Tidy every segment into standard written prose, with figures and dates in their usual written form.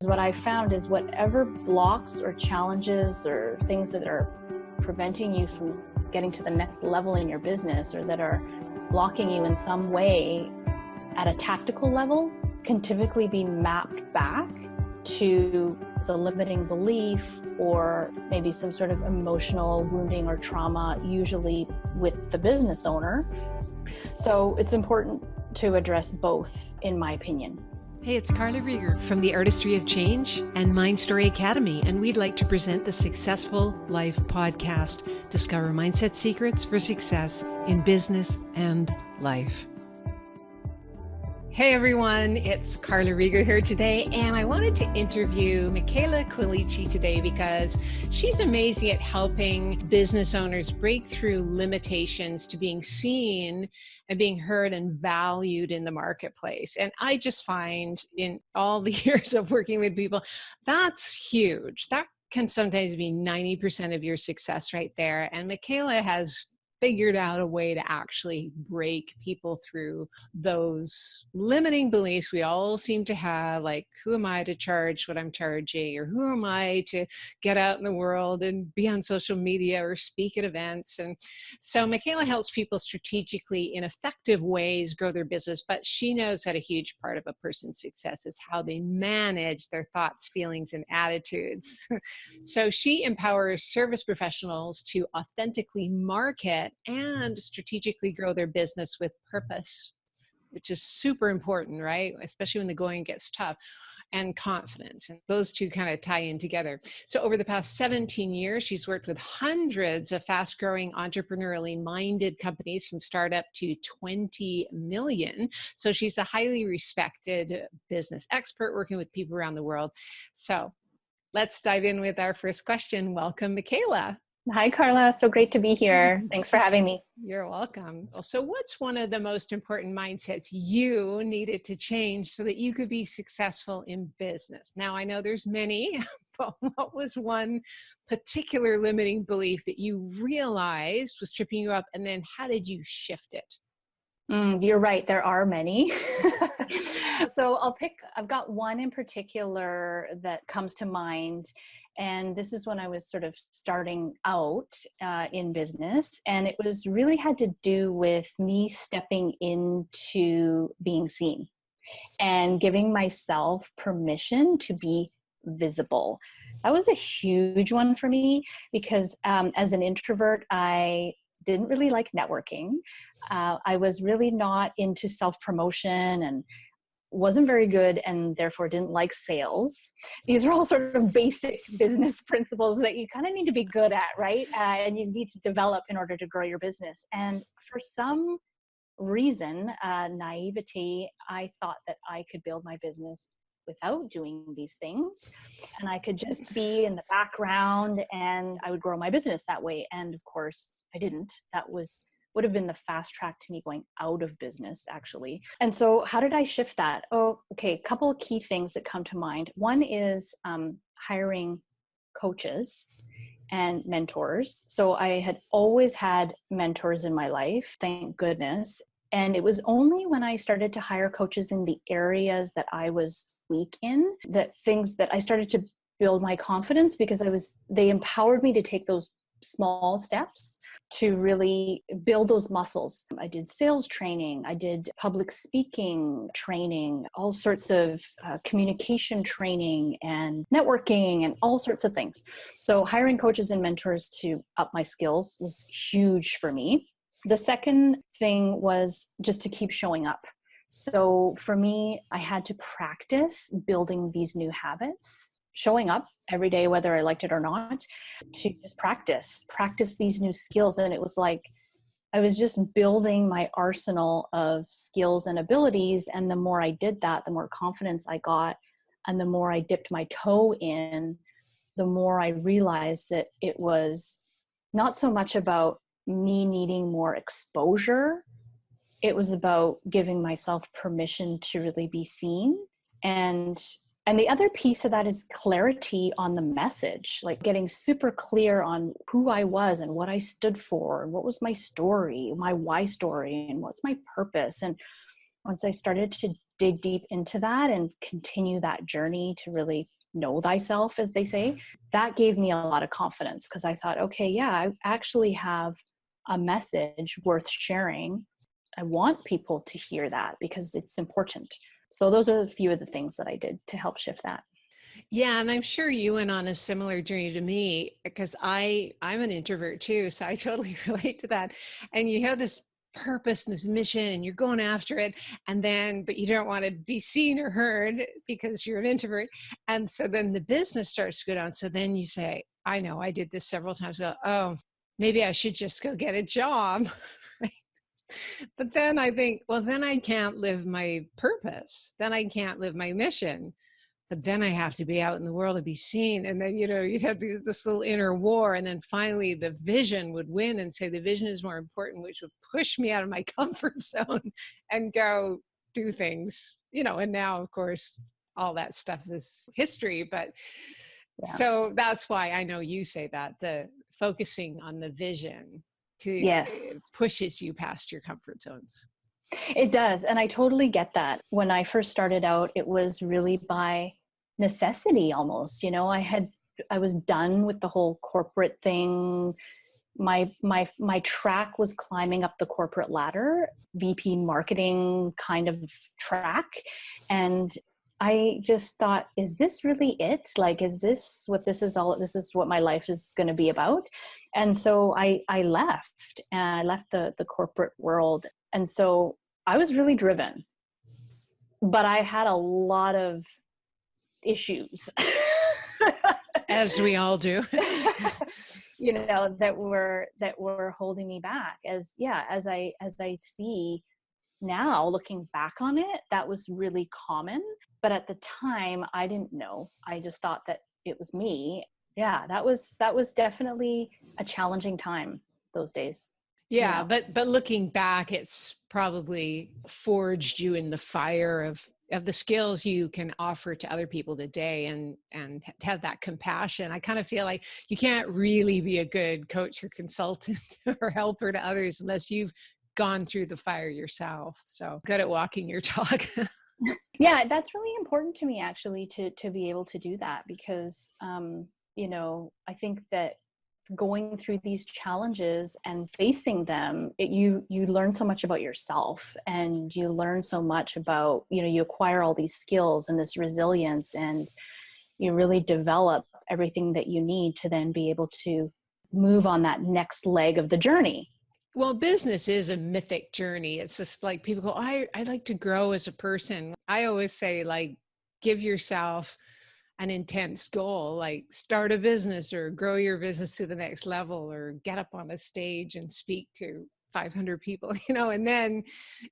What I found is whatever blocks or challenges or things that are preventing you from getting to the next level in your business, or that are blocking you in some way at a tactical level, can typically be mapped back to a limiting belief or maybe some sort of emotional wounding or trauma, usually with the business owner. So it's important to address both, in my opinion. Hey, it's Carla Rieger from the Artistry of Change and Mind Story Academy, and we'd like to present the Successful Life podcast. Discover mindset secrets for success in business and life. Hey everyone, it's Carla Rieger here today, and I wanted to interview Michela Quilici today because she's amazing at helping business owners break through limitations to being seen and being heard and valued in the marketplace. And I just find in all the years of working with people, that's huge. That can sometimes be 90% of your success right there. And Michela has figured out a way to actually break people through those limiting beliefs we all seem to have, like, who am I to charge what I'm charging? Or who am I to get out in the world and be on social media or speak at events? And so Michela helps people strategically in effective ways grow their business, but she knows that a huge part of a person's success is how they manage their thoughts, feelings, and attitudes. So she empowers service professionals to authentically market and strategically grow their business with purpose, which is super important, right? Especially when the going gets tough, and confidence. And those two kind of tie in together. So over the past 17 years, she's worked with hundreds of fast-growing, entrepreneurially minded companies from startup to 20 million. So she's a highly respected business expert working with people around the world. So let's dive in with our first question. Welcome, Michela. Hi, Carla. So great to be here. Thanks for having me. You're welcome. So what's one of the most important mindsets you needed to change so that you could be successful in business? Now, I know there's many, but what was one particular limiting belief that you realized was tripping you up, and then how did you shift it? You're right. There are many. So I've got one in particular that comes to mind. And this is when I was sort of starting out in business. And it was really had to do with me stepping into being seen and giving myself permission to be visible. That was a huge one for me because as an introvert, I didn't really like networking. I was really not into self-promotion and wasn't very good, and therefore didn't like sales. These are all sort of basic business principles that you kind of need to be good at, right? And you need to develop in order to grow your business. And for some reason, naivety, I thought that I could build my business without doing these things. And I could just be in the background and I would grow my business that way. And of course, I didn't. That would have been the fast track to me going out of business, actually. And so how did I shift that? Oh, okay. A couple of key things that come to mind. One is hiring coaches and mentors. So I had always had mentors in my life, thank goodness. And it was only when I started to hire coaches in the areas that I was weak in, that I started to build my confidence, because they empowered me to take those small steps to really build those muscles. I did sales training, I did public speaking training, all sorts of communication training and networking and all sorts of things. So hiring coaches and mentors to up my skills was huge for me. The second thing was just to keep showing up. So for me, I had to practice building these new habits, showing up every day, whether I liked it or not, to just practice these new skills. And it was like, I was just building my arsenal of skills and abilities. And the more I did that, the more confidence I got. And the more I dipped my toe in, the more I realized that it was not so much about me needing more exposure. It was about giving myself permission to really be seen. And the other piece of that is clarity on the message, like getting super clear on who I was and what I stood for and what was my story, my why story, and what's my purpose. And once I started to dig deep into that and continue that journey to really know thyself, as they say, that gave me a lot of confidence, because I thought, okay, yeah, I actually have a message worth sharing. I want people to hear that because it's important. So those are a few of the things that I did to help shift that. Yeah, and I'm sure you went on a similar journey to me, because I'm an introvert too, so I totally relate to that. And you have this purpose and this mission and you're going after it, and then but you don't want to be seen or heard because you're an introvert. And so then the business starts to go down. So then you say, I know I did this several times ago. Oh, maybe I should just go get a job. Right? But then I think, well, then I can't live my purpose. Then I can't live my mission. But then I have to be out in the world to be seen. And then, you'd have this little inner war. And then finally the vision would win and say the vision is more important, which would push me out of my comfort zone and go do things, and now of course, all that stuff is history. But Yeah. so that's why I know you say that the focusing on the vision Yes, pushes you past your comfort zones. it does. And I totally get that. When I first started out, it was really by necessity almost. I was done with the whole corporate thing. My track was climbing up the corporate ladder, VP marketing kind of track. And I just thought, is this really it? Like, is this what this is all? This is what my life is going to be about. And so I left, and I left the corporate world. And so I was really driven, but I had a lot of issues. As we all do. that were holding me back. As I see now, looking back on it, that was really common. But at the time, I didn't know. I just thought that it was me. Yeah, that was definitely a challenging time those days. Yeah, but looking back, it's probably forged you in the fire of the skills you can offer to other people today, and have that compassion. I kind of feel like you can't really be a good coach or consultant or helper to others unless you've gone through the fire yourself. So good at walking your talk. Yeah, that's really important to me, actually, to be able to do that, because I think that going through these challenges and facing them, you learn so much about yourself, and you learn so much about, you acquire all these skills and this resilience, and you really develop everything that you need to then be able to move on that next leg of the journey. Well, business is a mythic journey. It's just like people go, I'd like to grow as a person. I always say, like, give yourself an intense goal, like start a business or grow your business to the next level or get up on a stage and speak to 500 people, and then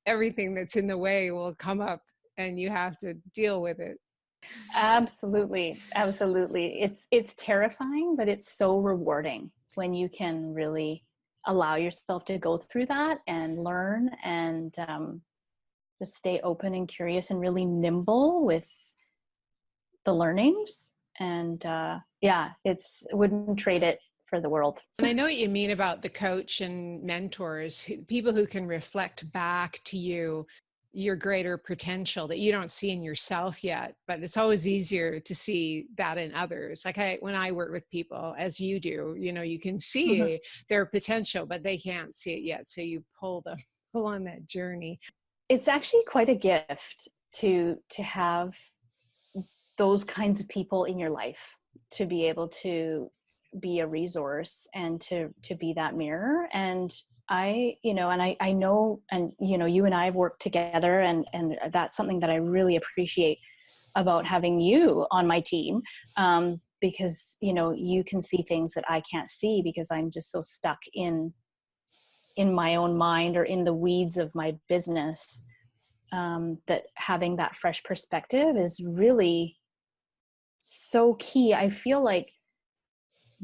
everything that's in the way will come up and you have to deal with it. Absolutely. It's terrifying, but it's so rewarding when you can really allow yourself to go through that and learn, and just stay open and curious and really nimble with the learnings. And wouldn't trade it for the world. And I know what you mean about the coach and mentors, people who can reflect back to you your greater potential that you don't see in yourself yet, but it's always easier to see that in others. Like when I work with people, as you do, you can see their potential, but they can't see it yet. So you pull on that journey. It's actually quite a gift to have those kinds of people in your life, to be able to be a resource and to be that mirror. And I know, and you and I have worked together, and that's something that I really appreciate about having you on my team, because you can see things that I can't see because I'm just so stuck in my own mind or in the weeds of my business, that having that fresh perspective is really so key. I feel like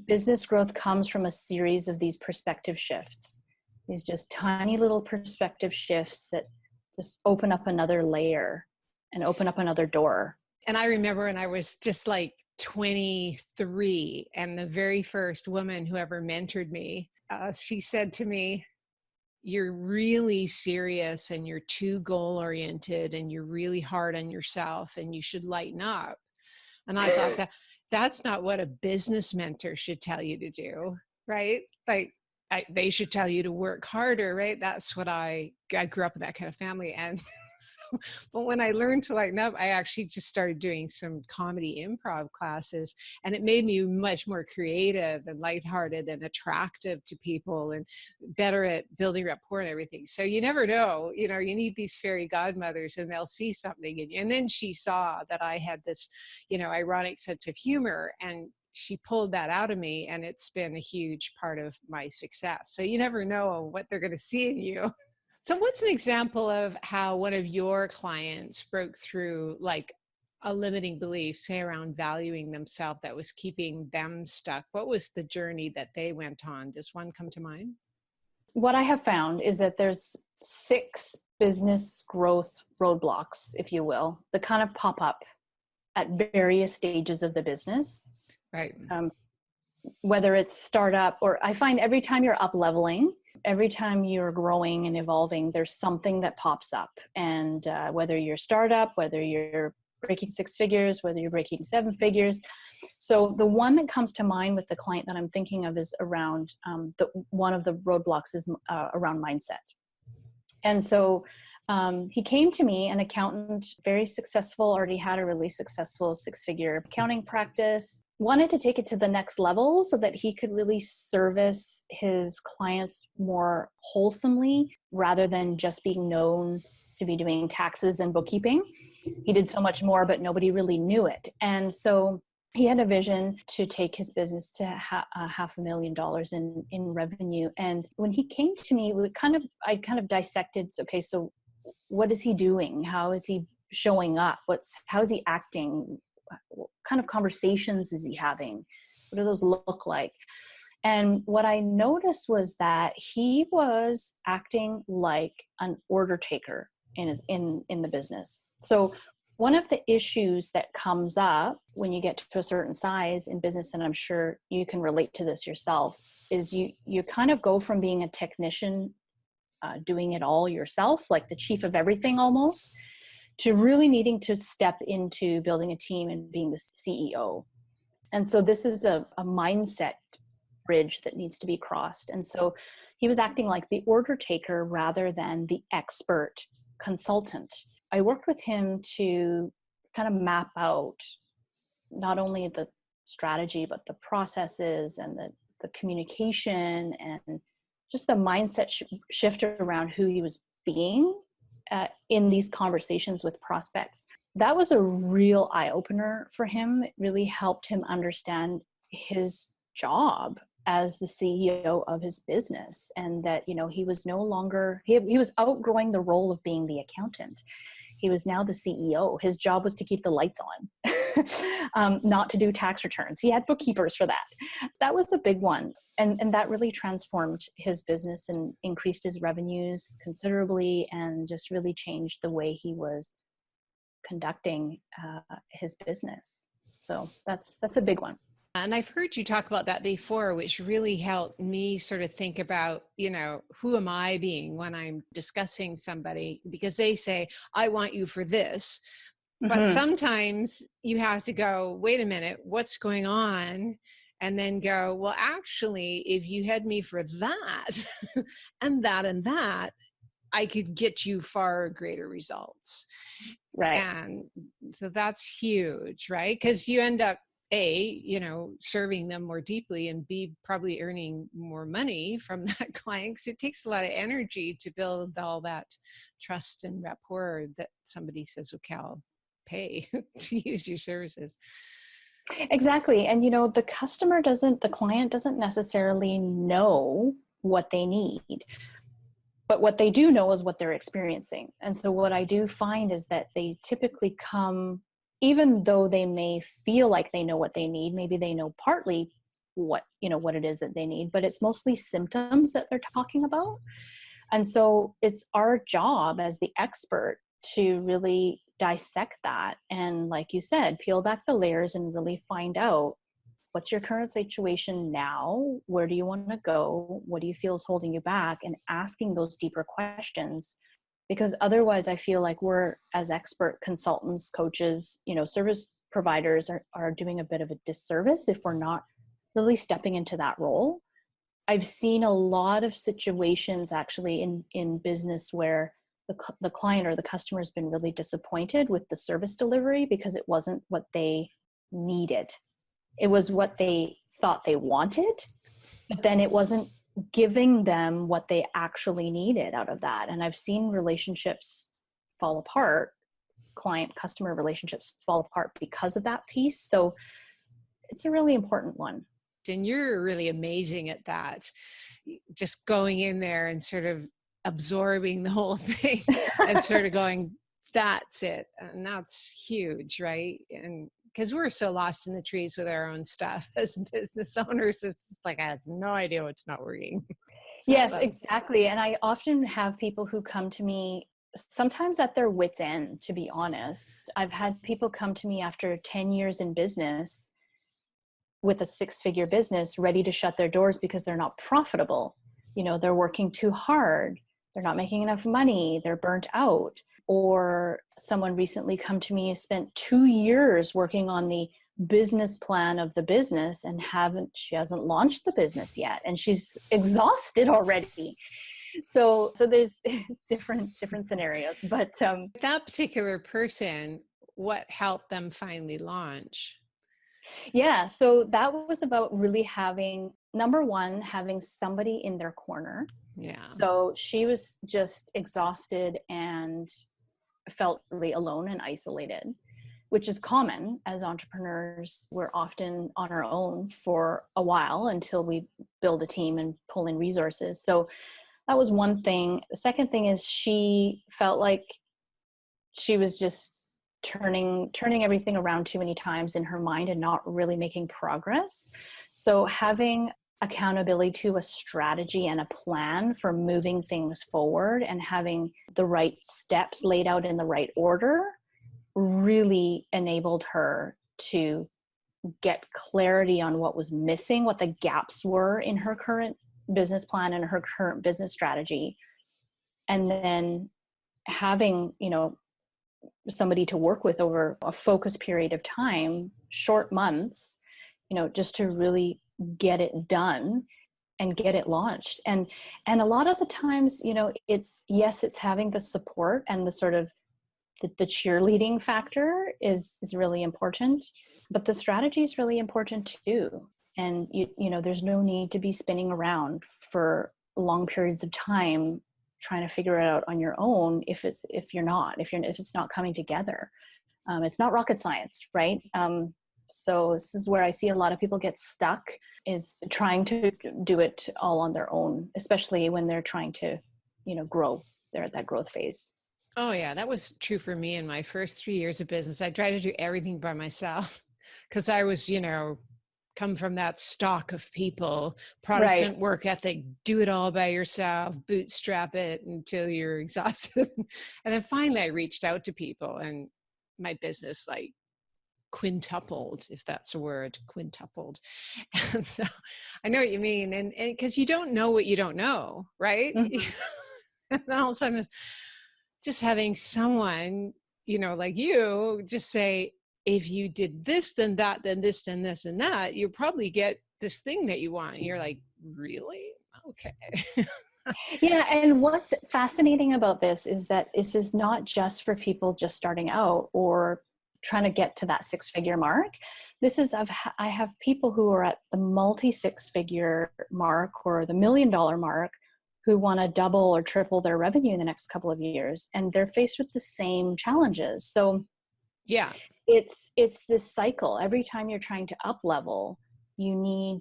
business growth comes from a series of these perspective shifts. These just tiny little perspective shifts that just open up another layer and open up another door. And I remember when I was just like 23, and the very first woman who ever mentored me, she said to me, you're really serious and you're too goal oriented and you're really hard on yourself and you should lighten up. And I thought that's not what a business mentor should tell you to do, right? Like they should tell you to work harder, right? That's what I grew up in that kind of family. And so, but when I learned to lighten up, I actually just started doing some comedy improv classes, and it made me much more creative and lighthearted and attractive to people and better at building rapport and everything. So you never know, you need these fairy godmothers and they'll see something in you. And then she saw that I had this, ironic sense of humor, and she pulled that out of me, and it's been a huge part of my success. So you never know what they're going to see in you. So what's an example of how one of your clients broke through like a limiting belief, say around valuing themselves, that was keeping them stuck? What was the journey that they went on? Does one come to mind? What I have found is that there's 6 business growth roadblocks, if you will, that kind of pop up at various stages of the business. Right. Whether it's startup, or I find every time you're up leveling, every time you're growing and evolving, there's something that pops up. And whether you're startup, whether you're breaking 6 figures, whether you're breaking 7 figures. So the one that comes to mind with the client that I'm thinking of is around one of the roadblocks is around mindset. And so he came to me, an accountant, very successful, already had a really successful 6-figure accounting practice, wanted to take it to the next level so that he could really service his clients more wholesomely rather than just being known to be doing taxes and bookkeeping. He did so much more, but nobody really knew it. And so he had a vision to take his business to $500,000 in revenue. And when he came to me, I kind of dissected, okay, so what is he doing? How is he showing up? How is he acting? What kind of conversations is he having? What do those look like? And what I noticed was that he was acting like an order taker in the business. So one of the issues that comes up when you get to a certain size in business, and I'm sure you can relate to this yourself, is you kind of go from being a technician, doing it all yourself, like the chief of everything almost, to really needing to step into building a team and being the CEO. And so this is a mindset bridge that needs to be crossed. And so he was acting like the order taker rather than the expert consultant. I worked with him to kind of map out not only the strategy, but the processes and the communication and just the mindset shift around who he was being in these conversations with prospects. That was a real eye-opener for him. It really helped him understand his job as the CEO of his business, and that, he was no longer, he was outgrowing the role of being the accountant. He was now the CEO. His job was to keep the lights on, not to do tax returns. He had bookkeepers for that. That was a big one. And that really transformed his business and increased his revenues considerably and just really changed the way he was conducting his business. So that's a big one. And I've heard you talk about that before, which really helped me sort of think about, who am I being when I'm discussing somebody, because they say, I want you for this. But sometimes you have to go, wait a minute, what's going on? And then go, well, actually, if you had me for that and that, I could get you far greater results. Right. And so that's huge, right? Because you end up, A, serving them more deeply, and B, probably earning more money from that client, because it takes a lot of energy to build all that trust and rapport that somebody says, okay, I'll pay to use your services. Exactly. And, the client doesn't necessarily know what they need, but what they do know is what they're experiencing. And so what I do find is that they typically come, even though they may feel like they know what they need, maybe they know partly what it is that they need, but it's mostly symptoms that they're talking about. And so it's our job as the expert to really dissect that and, like you said, peel back the layers and really find out, what's your current situation now? Where do you want to go? What do you feel is holding you back? And asking those deeper questions, because otherwise I feel like we're, as expert consultants, coaches, service providers, are doing a bit of a disservice if we're not really stepping into that role. I've seen a lot of situations actually in business where the client or the customer has been really disappointed with the service delivery because it wasn't what they needed. It was what they thought they wanted, but then it wasn't giving them what they actually needed out of that. And I've seen relationships fall apart, client-customer relationships fall apart because of that piece. So it's a really important one. And you're really amazing at that, just going in there and sort of absorbing the whole thing and sort of going, that's it. And that's huge, right? And because we're so lost in the trees with our own stuff as business owners, it's just like, I have no idea what's not working. Yes, exactly. And I often have people who come to me sometimes at their wit's end, to be honest. I've had people come to me after 10 years in business with a 6-figure business, ready to shut their doors because they're not profitable. They're working too hard. They're not making enough money. They're burnt out. Or someone recently come to me, spent 2 years working on the business plan of the business and she hasn't launched the business yet. And she's exhausted already. So there's different scenarios, but that particular person, what helped them finally launch? Yeah. So that was about really having, number one, having somebody in their corner. Yeah. So she was just exhausted and felt really alone and isolated, which is common as entrepreneurs. We're often on our own for a while until we build a team and pull in resources. So that was one thing. The second thing is she felt like she was just turning everything around too many times in her mind and not really making progress. So having accountability to a strategy and a plan for moving things forward and having the right steps laid out in the right order really enabled her to get clarity on what was missing, what the gaps were in her current business plan and her current business strategy. And then having, somebody to work with over a focused period of time, short months, just to really get it done and get it launched. And a lot of the times, it's having the support and the sort of the cheerleading factor is really important, but the strategy is really important too. And there's no need to be spinning around for long periods of time trying to figure it out on your own if it's not coming together. It's not rocket science, right? So this is where I see a lot of people get stuck, is trying to do it all on their own, especially when they're trying to, grow. They're at that growth phase. Oh yeah, that was true for me in my first 3 years of business. I tried to do everything by myself because I was, come from that stock of people, Protestant Right. work ethic, do it all by yourself, bootstrap it until you're exhausted. And then finally I reached out to people and my business quintupled, if that's a word, quintupled. And so I know what you mean. And because you don't know what you don't know, right? Mm-hmm. And then all of a sudden, just having someone, like you, just say, if you did this, then that, then this, then this, and that, you'll probably get this thing that you want. And you're like, really? Okay. Yeah. And what's fascinating about this is that this is not just for people just starting out or trying to get to that 6-figure mark. I have people who are at the multi-6-figure mark or the $1 million mark who want to double or triple their revenue in the next couple of years. And they're faced with the same challenges. So yeah, it's this cycle. Every time you're trying to up level, you need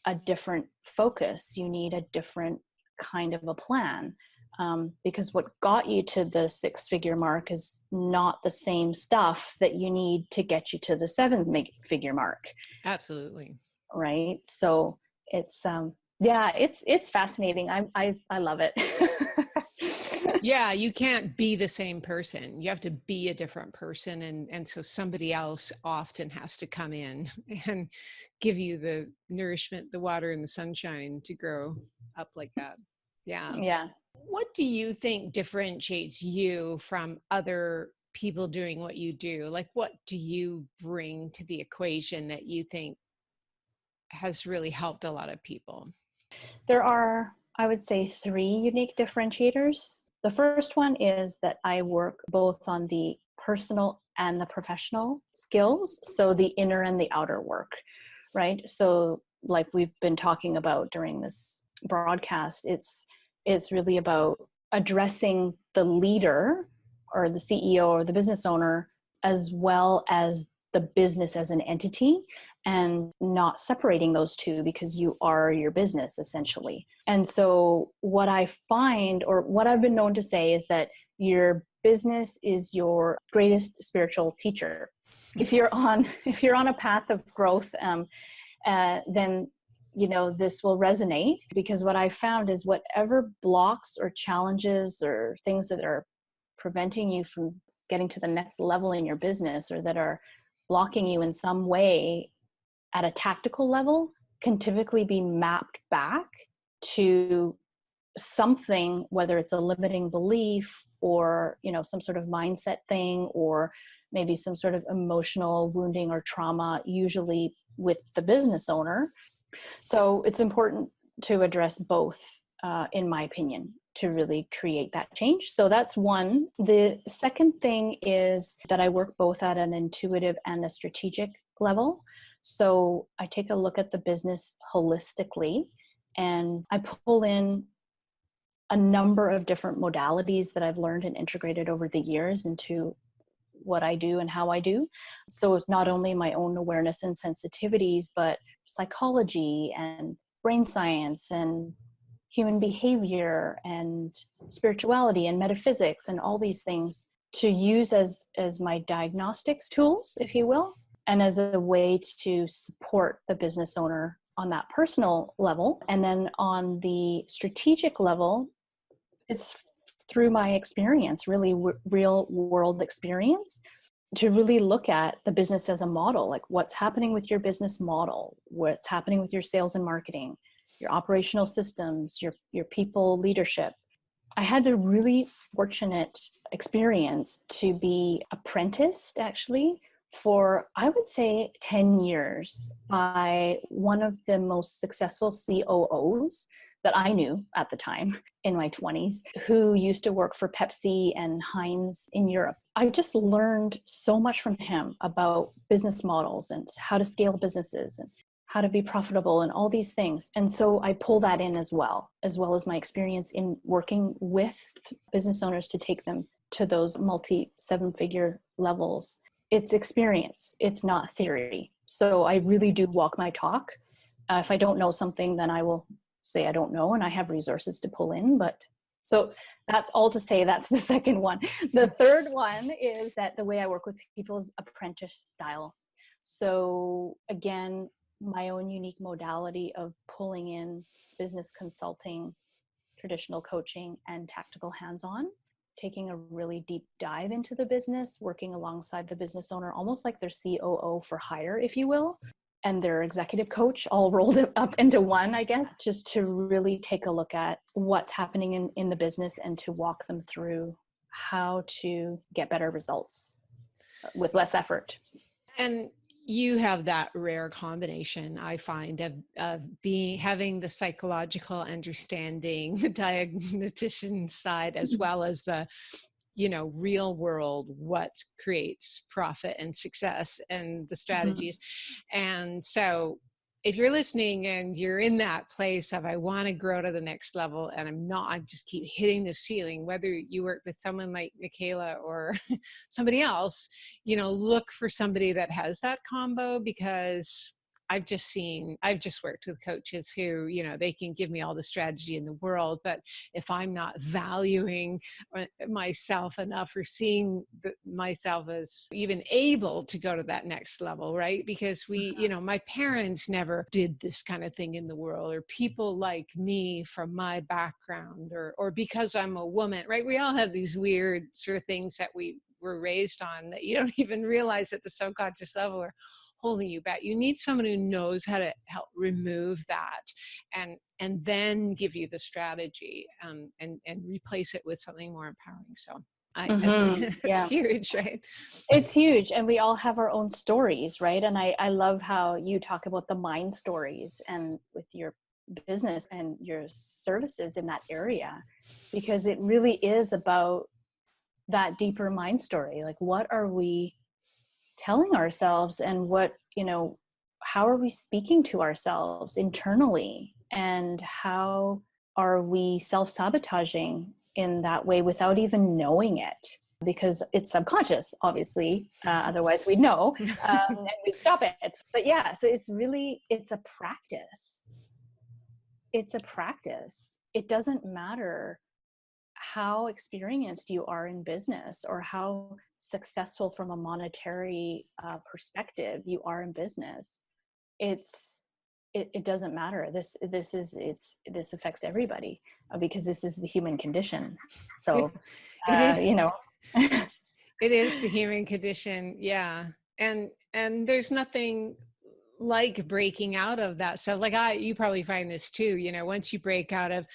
a different focus. You need a different kind of a plan. Because what got you to the 6-figure mark is not the same stuff that you need to get you to the 7-figure mark. Absolutely. Right. So it's, it's fascinating. I love it. Yeah, you can't be the same person. You have to be a different person. And so somebody else often has to come in and give you the nourishment, the water, and the sunshine to grow up like that. Yeah. Yeah. What do you think differentiates you from other people doing what you do? Like, what do you bring to the equation that you think has really helped a lot of people? There are, I would say, three unique differentiators. The first one is that I work both on the personal and the professional skills, so the inner and the outer work, right? So, like we've been talking about during this broadcast, it's really about addressing the leader or the CEO or the business owner, as well as the business as an entity, and not separating those two, because you are your business essentially. And so what I find, or what I've been known to say, is that your business is your greatest spiritual teacher. If you're on a path of growth, then this will resonate, because what I found is whatever blocks or challenges or things that are preventing you from getting to the next level in your business, or that are blocking you in some way at a tactical level, can typically be mapped back to something, whether it's a limiting belief, or some sort of mindset thing, or maybe some sort of emotional wounding or trauma, usually with the business owner. So it's important to address both, in my opinion, to really create that change. So that's one. The second thing is that I work both at an intuitive and a strategic level. So I take a look at the business holistically, and I pull in a number of different modalities that I've learned and integrated over the years into what I do and how I do. So it's not only my own awareness and sensitivities, but psychology and brain science and human behavior and spirituality and metaphysics and all these things to use as my diagnostics tools, if you will, and as a way to support the business owner on that personal level. And then on the strategic level, it's through my experience, really real world experience, to really look at the business as a model, like what's happening with your business model, what's happening with your sales and marketing, your operational systems, your people leadership. I had the really fortunate experience to be apprenticed, actually, for, I would say, 10 years by one of the most successful COOs that I knew at the time in my 20s, who used to work for Pepsi and Heinz in Europe. I just learned so much from him about business models and how to scale businesses and how to be profitable and all these things. And so I pull that in as well as my experience in working with business owners to take them to those multi-seven-figure levels. It's experience, it's not theory. So I really do walk my talk. If I don't know something, then I will say I don't know, and I have resources to pull in. But so that's all to say that's the second one. The third one is that the way I work with people is apprentice style. So again, my own unique modality of pulling in business consulting, traditional coaching, and tactical hands-on, taking a really deep dive into the business, working alongside the business owner, almost like their COO for hire, if you will, and their executive coach, all rolled up into one, I guess, just to really take a look at what's happening in the business and to walk them through how to get better results with less effort. And you have that rare combination, I find, of having the psychological understanding, the diagnostician side, as well as the real world, what creates profit and success and the strategies. Mm-hmm. And so if you're listening and you're in that place of, I want to grow to the next level and I just keep hitting the ceiling, whether you work with someone like Michela or somebody else, look for somebody that has that combo, because I've just worked with coaches who, they can give me all the strategy in the world, but if I'm not valuing myself enough or seeing myself as even able to go to that next level, right? Because my parents never did this kind of thing in the world, or people like me from my background, or because I'm a woman, right? We all have these weird sort of things that we were raised on that you don't even realize at the subconscious level are holding you back. You need someone who knows how to help remove that and then give you the strategy, and replace it with something more empowering. So it's Yeah. huge, right? It's huge. And we all have our own stories, right? And I love how you talk about the mind stories and with your business and your services in that area, because it really is about that deeper mind story. Like, what are we telling ourselves, and how are we speaking to ourselves internally, and how are we self-sabotaging in that way without even knowing it, because it's subconscious, obviously, otherwise we'd know, and we'd stop it. But yeah, so it's a practice. It doesn't matter how experienced you are in business or how successful from a monetary perspective you are in business. It doesn't matter. This affects everybody, because this is the human condition. So it is the human condition. Yeah. And there's nothing like breaking out of that stuff. Like you probably find this too, once you break out of,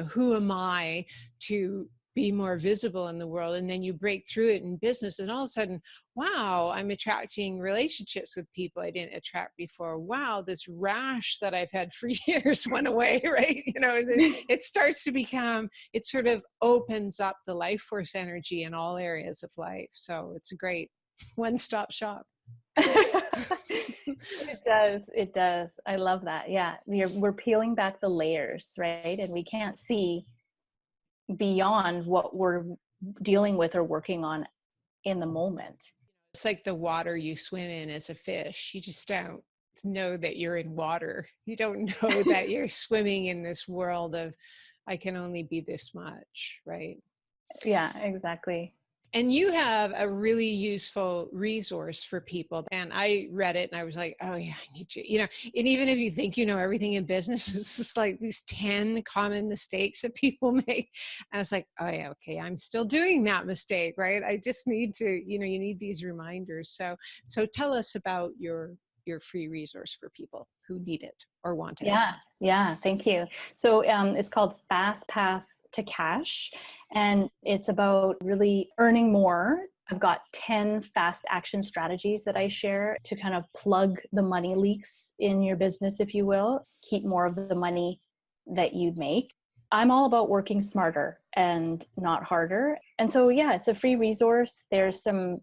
who am I to be more visible in the world, and then you break through it in business, and all of a sudden, wow, I'm attracting relationships with people I didn't attract before. Wow, this rash that I've had for years went away, right? It starts to become, it sort of opens up the life force energy in all areas of life. So it's a great one-stop shop. It does. I love that. Yeah. We're peeling back the layers, right? And we can't see beyond what we're dealing with or working on in the moment. It's like the water you swim in as a fish. You just don't know that you're in water. You don't know that you're swimming in this world of, I can only be this much, right? Yeah, exactly. And you have a really useful resource for people. And I read it and I was like, oh yeah, I need to, and even if you think you know everything in business, it's just like these 10 common mistakes that people make. And I was like, oh yeah, okay, I'm still doing that mistake, right? I just need to, you need these reminders. So tell us about your free resource for people who need it or want it. Yeah, thank you. So it's called Fast Path to Cash, and it's about really earning more. I've got 10 fast action strategies that I share to kind of plug the money leaks in your business, if you will, keep more of the money that you make. I'm all about working smarter and not harder. And so, yeah, it's a free resource. There's 10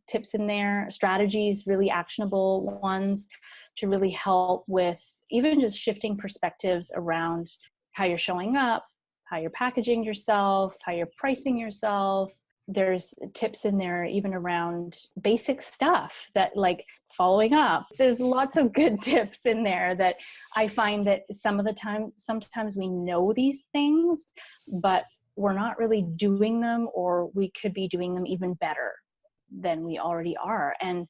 tips in there, strategies, really actionable ones to really help with even just shifting perspectives around how you're showing up, how you're packaging yourself, how you're pricing yourself. There's tips in there even around basic stuff that, like, following up. There's lots of good tips in there that I find that sometimes we know these things, but we're not really doing them, or we could be doing them even better than we already are. And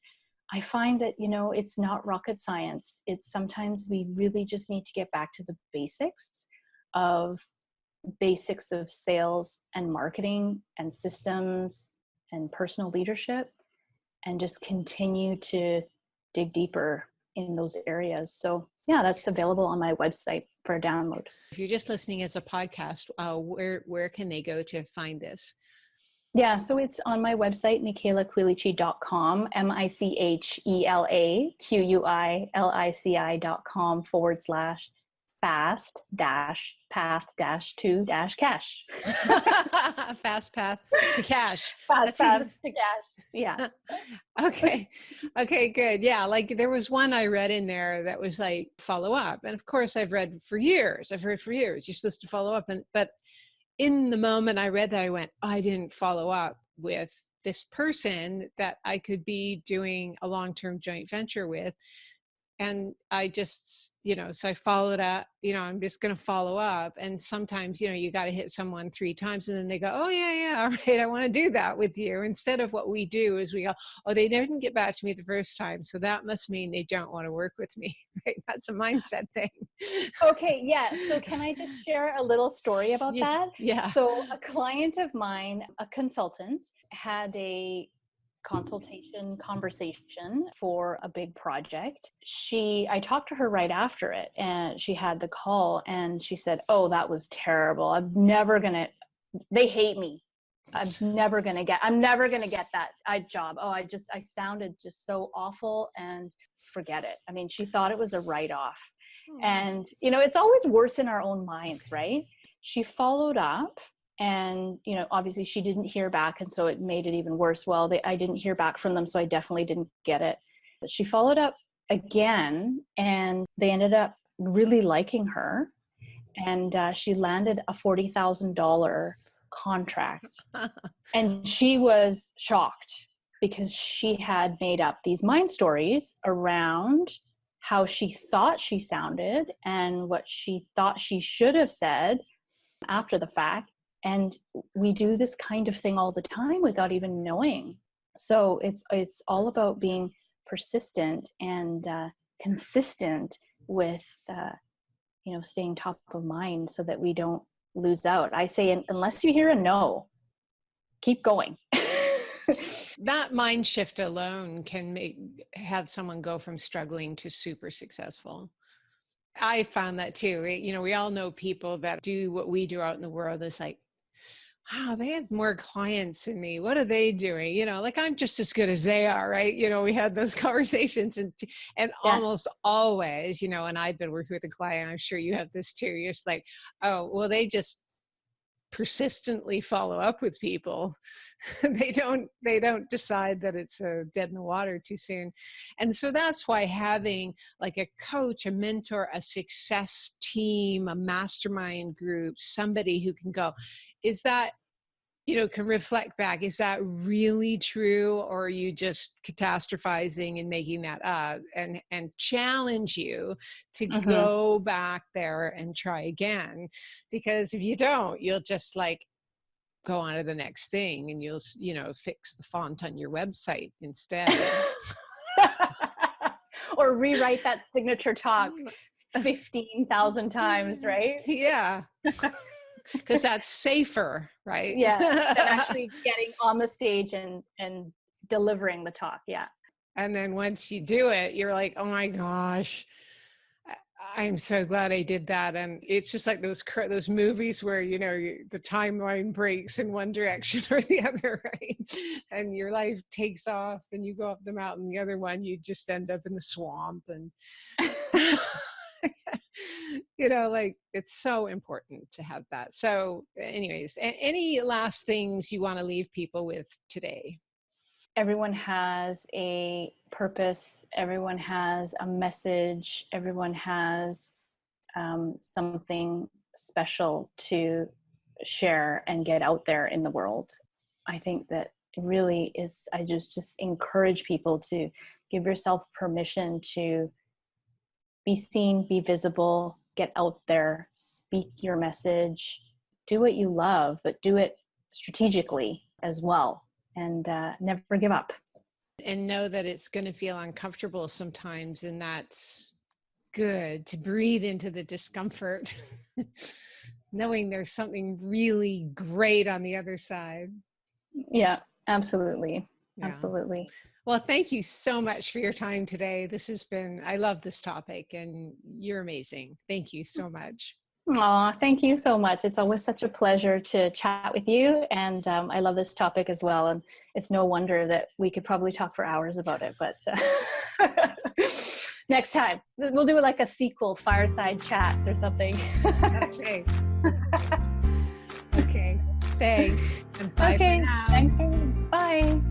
I find that, it's not rocket science. It's sometimes we really just need to get back to the basics of sales and marketing and systems and personal leadership, and just continue to dig deeper in those areas. So yeah, that's available on my website for a download. If you're just listening as a podcast, where can they go to find this? Yeah, so it's on my website, michelaquilici.com, MICHELAQUILICI.com/fast-path-to-cash. Fast path to cash. Fast path to cash. Yeah. Okay, good. Yeah, like there was one I read in there that was like follow up, and of course I've heard for years you're supposed to follow up, but in the moment I read that, I went, I didn't follow up with this person that I could be doing a long-term joint venture with. And I just, so I followed up, I'm just going to follow up. And sometimes, you got to hit someone 3 times and then they go, oh yeah, all right, I want to do that with you. Instead of what we do is we go, oh, they didn't get back to me the first time, so that must mean they don't want to work with me. Right? That's a mindset thing. Okay. Yeah. So can I just share a little story about that? Yeah. So a client of mine, a consultant, had a conversation for a big project. I talked to her right after it, and she had the call, and she said, oh, that was terrible. They hate me. I'm never going to get that job. Oh, I sounded just so awful, and forget it. I mean, she thought it was a write-off. And, it's always worse in our own minds, right? She followed up, and, obviously she didn't hear back. And so it made it even worse. Well, I didn't hear back from them, so I definitely didn't get it. But she followed up again, and they ended up really liking her. And she landed a $40,000 contract. And she was shocked because she had made up these mind stories around how she thought she sounded and what she thought she should have said after the fact. And we do this kind of thing all the time without even knowing. So it's all about being persistent and consistent with, staying top of mind so that we don't lose out. I say, unless you hear a no, keep going. That mind shift alone can have someone go from struggling to super successful. I found that too. We all know people that do what we do out in the world. It's like, wow, they have more clients than me. What are they doing? Like I'm just as good as they are, right? We had those conversations and almost always, and I've been working with a client, I'm sure you have this too. You're just like, oh, well, they just persistently follow up with people. They don't decide that it's dead in the water too soon. And so that's why having like a coach, a mentor, a success team, a mastermind group, somebody who can go, is that, can reflect back, is that really true? Or are you just catastrophizing and making that up, and challenge you to go back there and try again? Because if you don't, you'll just like go on to the next thing, and you'll, fix the font on your website instead. Or rewrite that signature talk 15,000 times, right? Yeah. Because that's safer, right? Yeah, than actually getting on the stage and delivering the talk. Yeah. And then once you do it, you're like, oh my gosh, I'm so glad I did that. And it's just like those movies where, the timeline breaks in one direction or the other, right? And your life takes off and you go up the mountain. The other one, you just end up in the swamp. And like it's so important to have that. So anyways, any last things you want to leave people with today? Everyone has a purpose. Everyone has a message. Everyone has something special to share and get out there in the world. I think that really is, I just encourage people to give yourself permission to be seen, be visible, get out there, speak your message, do what you love, but do it strategically as well, and never give up. And know that it's going to feel uncomfortable sometimes, and that's good, to breathe into the discomfort, knowing there's something really great on the other side. Yeah, absolutely. Yeah. Absolutely. Well, thank you so much for your time today. I love this topic, and you're amazing. Thank you so much. Aw, thank you so much. It's always such a pleasure to chat with you. And I love this topic as well. And it's no wonder that we could probably talk for hours about it, but next time we'll do like a sequel, fireside chats or something. That's right. Okay. Thanks. And bye. Okay. For now. Thanks. Bye.